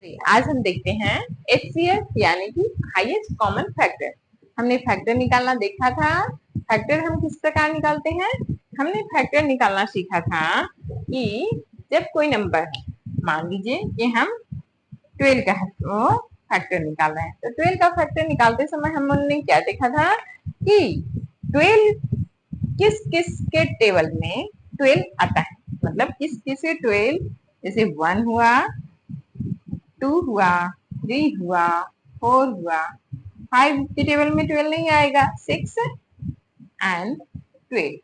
आज हम देखते हैं HCF यानी कि हाईएस्ट कॉमन फैक्टर। हमने फैक्टर निकालना देखा था। फैक्टर हम किस प्रकार निकालते हैं? हमने फैक्टर निकालना सीखा था कि जब कोई नंबर है, मान लीजिए कि हम 12 का वो फैक्टर निकाल रहे हैं, तो 12 का फैक्टर निकालते समय हमने क्या देखा था कि 12 किस किस के टेबल में 12 आता है, मतलब किस किस के 12, जैसे 1 हुआ, 2 हुआ, 3 हुआ, 4 हुआ, 5 के टेबल में 12 नहीं आएगा, 6 एंड 12।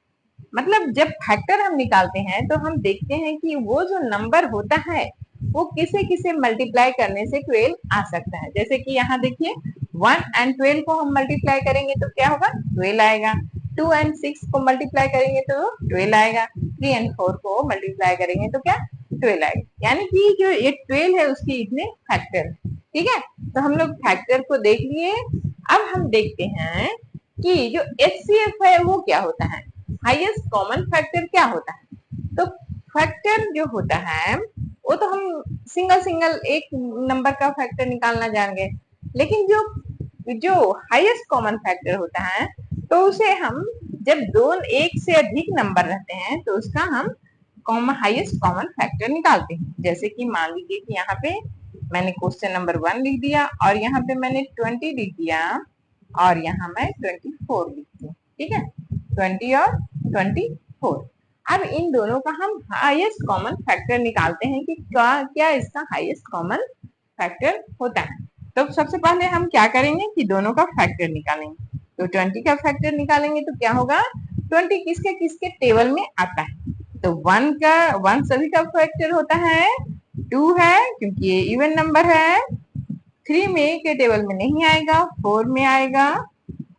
मतलब जब फैक्टर हम निकालते हैं तो हम देखते हैं कि वो जो नंबर होता है वो किसे किसे मल्टीप्लाई करने से 12 आ सकता है। जैसे कि यहाँ देखिए 1 एंड 12 को हम मल्टीप्लाई करेंगे तो क्या होगा? 12 आएगा। 2 एंड 6 को मल्टीप्लाई करेंगे तो 12 आएगा। 3 एंड 4 को मल्टीप्लाई करेंगे तो क्या? 12 आएगा। यानी कि जो ये 12 है उसकी इतने फैक्टर है। ठीक है, तो हम लोग फैक्टर को देख लिए। अब हम देखते हैं कि जो HCF है वो क्या होता है, हाईएस्ट कॉमन फैक्टर क्या होता है। तो फैक्टर जो होता है वो तो हम सिंगल सिंगल एक नंबर का फैक्टर निकालना जान गए, लेकिन जो जो हाईएस्ट कॉमन फैक्टर होता है तो उसे हम जब दो एक से अधिक नंबर रहते हैं तो उसका हम हाईएस्ट कॉमन फैक्टर निकालते हैं। जैसे कि मान लीजिए कि यहाँ पे मैंने क्वेश्चन नंबर 1 लिख दिया और यहाँ पे मैंने 20 लिख दिया और यहाँ मैं 24 लिखती हूँ। ठीक है, 20 और 24। अब इन दोनों का हम हाईएस्ट कॉमन फैक्टर निकालते हैं कि क्या इसका हाईएस्ट कॉमन फैक्टर होता है। तो सबसे पहले हम क्या करेंगे कि दोनों का फैक्टर निकालेंगे। तो 20 का फैक्टर निकालेंगे तो क्या होगा? 20 किसके किसके टेबल में आता है? तो 1 सभी का फैक्टर होता है, 2 है क्योंकि ये इवन नंबर है, 3 में के टेबल में नहीं आएगा, 4 में आएगा,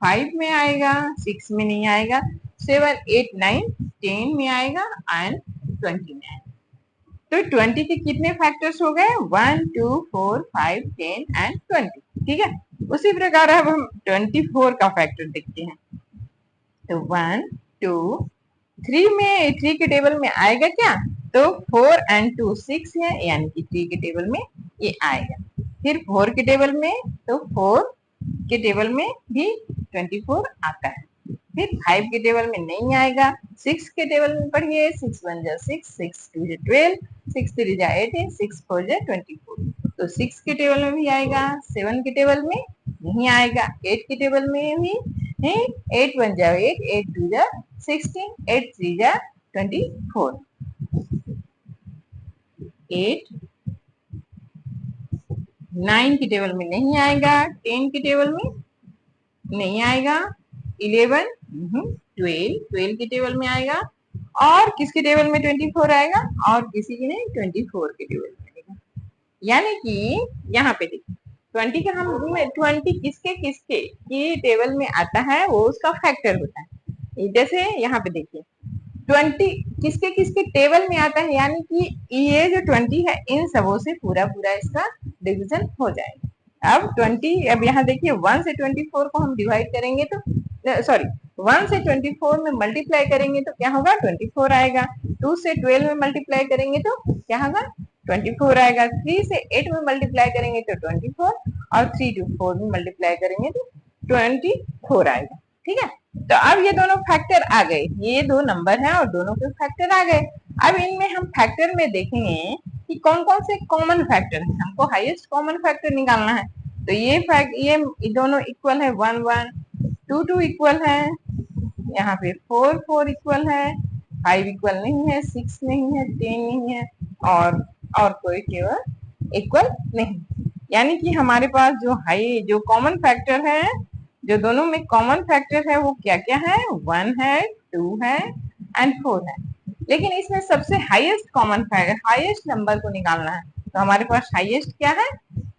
5 में आएगा, 6 में नहीं आएगा, 7, 8, 9, 10 में आएगा एंड 20 में आएगा। तो 20 के कितने फैक्टर्स हो गए? 1, 2, 4, 5, 10 एंड 20। ठीक है, उसी प्रकार अब हम 24 का फैक्टर देखते हैं। तो 1, 2, 3 में 3 के टेबल में आएगा क्या? तो 4 एंड 2 6 है, यानी कि 3 के टेबल में ये आएगा। फिर 4 के टेबल में, तो 4 के टेबल में भी 24 आता है। फिर 5 के टेबल में नहीं आएगा। 6 के टेबल में पढ़िए, 6 1 जा 6, 6 2 जा 12, 6 3 जा 18, 6 4 जा 24। तो 6 के टेबल में भी आएगा, 7 के टेबल में नहीं आएगा, 8 के टेबल में भी नहीं, 8 1 जा 8, 8 2 जा 16, 8 3 जा 24, 8 9 के टेबल में नहीं आएगा, 10 के टेबल में नहीं आएगा, 11 12 के टेबल में आएगा, और किसके टेबल में 24 आएगा? और किसी की नहीं, 24 के टेबल में आएगा। यानी कि यहाँ पे देखिए 20 का हम 20 किसके किसके की टेबल में आता है वो उसका फैक्टर होता है। जैसे यहाँ पे देखिए 20 किसके किसके टेबल में आता है, यानी कि ये जो 20 है इन सबों से पूरा पूरा इसका डिवीजन हो जाएगा। अब 20, अब यहाँ देखिए 1 से 24 को हम डिवाइड करेंगे तो सॉरी 1 से 24 में मल्टीप्लाई करेंगे तो क्या होगा? 24 आएगा। 2 से 12 में मल्टीप्लाई करेंगे तो क्या होगा? 24 आएगा। 3 से 8 में मल्टीप्लाई करेंगे तो 24, और 3 to 4 में मल्टीप्लाई करेंगे तो 24 आएगा। ठीक है, तो अब ये दोनों फैक्टर आ गए, ये दो नंबर हैं और दोनों के फैक्टर आ गए। अब इनमें हम फैक्टर में देखेंगे कि कौन कौन से कॉमन फैक्टर है। हमको हाईएस्ट कॉमन फैक्टर निकालना है। तो ये दोनों इक्वल है, 1 1, 2 2 इक्वल है, यहाँ पे 4 4 इक्वल है, 5 इक्वल नहीं है, 6 नहीं है, 10 नहीं है, और कोई केवल इक्वल नहीं। यानी कि हमारे पास जो कॉमन फैक्टर है, जो दोनों में कॉमन फैक्टर है वो क्या क्या है? 1 है, 2 है एंड 4 है। लेकिन इसमें सबसे highest common factor, highest number को निकालना है, तो हमारे पास हाईएस्ट क्या है?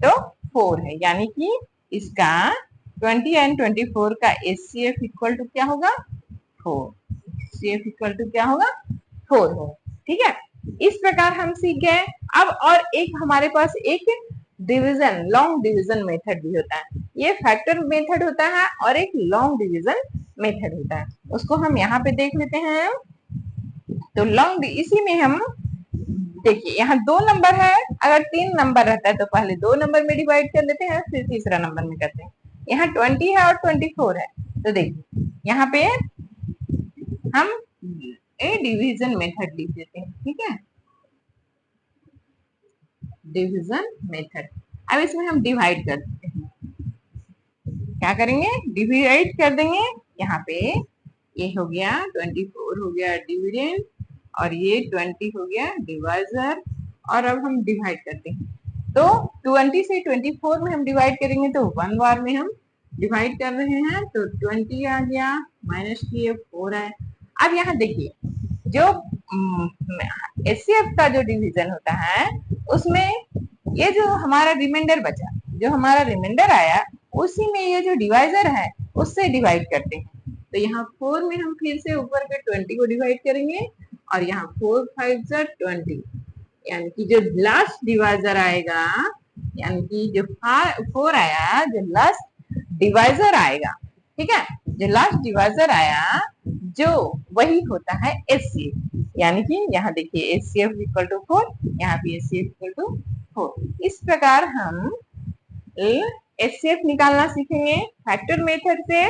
तो 4 है। यानी कि इसका 20 एंड 24 का HCF इक्वल टू क्या होगा? 4। HCF इक्वल टू क्या होगा? 4 होगा। ठीक है, इस प्रकार हम सीख गए। अब और एक हमारे पास एक डिवीजन, लॉन्ग डिवीजन मेथड भी होता है। ये फैक्टर मेथड होता है और एक लॉन्ग डिवीजन मेथड होता है, उसको हम यहाँ पे देख लेते हैं। तो लॉन्ग, इसी में हम देखिए यहाँ 2 नंबर है, अगर 3 नंबर रहता है तो पहले 2 नंबर में डिवाइड कर लेते हैं, फिर तीसरा नंबर में करते हैं। यहाँ 20 है और 24 है, तो देखिए यहाँ पे हम डिवीजन मेथड लिख देते हैं, ठीक है, डिवीजन मेथड। अब इसमें हम डिवाइड कर देते हैं, क्या करेंगे, डिवाइड कर देंगे। यहाँ पे ये हो गया 24 हो गया डिविडेंड, और ये 20 हो गया डिवाइजर, और अब हम डिवाइड करते हैं। तो 20 से 24 में हम डिवाइड करेंगे तो 1 बार में हम डिवाइड कर रहे हैं, तो 20 आ गया, माइनस किए 4 है। अब यहाँ देखिए जो एचसीएफ का जो डिवीजन होता है उसमें ये जो हमारा रिमाइंडर बचा, जो हमारा रिमाइंडर आया, उसी में ये जो डिवाइजर है उससे डिवाइड करते हैं। तो यहाँ 4 में हम फिर से ऊपर के 20 को डिवाइड करेंगे, और यहाँ 4 5 20, यानी कि जो लास्ट डिवाइजर आएगा, यानी कि जो 4 आया, जो लास्ट डिवाइजर आएगा, ठीक है, जो लास्ट डिवाइजर आया जो वही होता है एचसीएफ। यानी कि यहाँ देखिए एचसीएफ इक्वल टू 4, यहाँ भी एचसीएफ इक्वल टू 4। इस प्रकार हम एचसीएफ निकालना सीखेंगे फैक्टर मेथड से।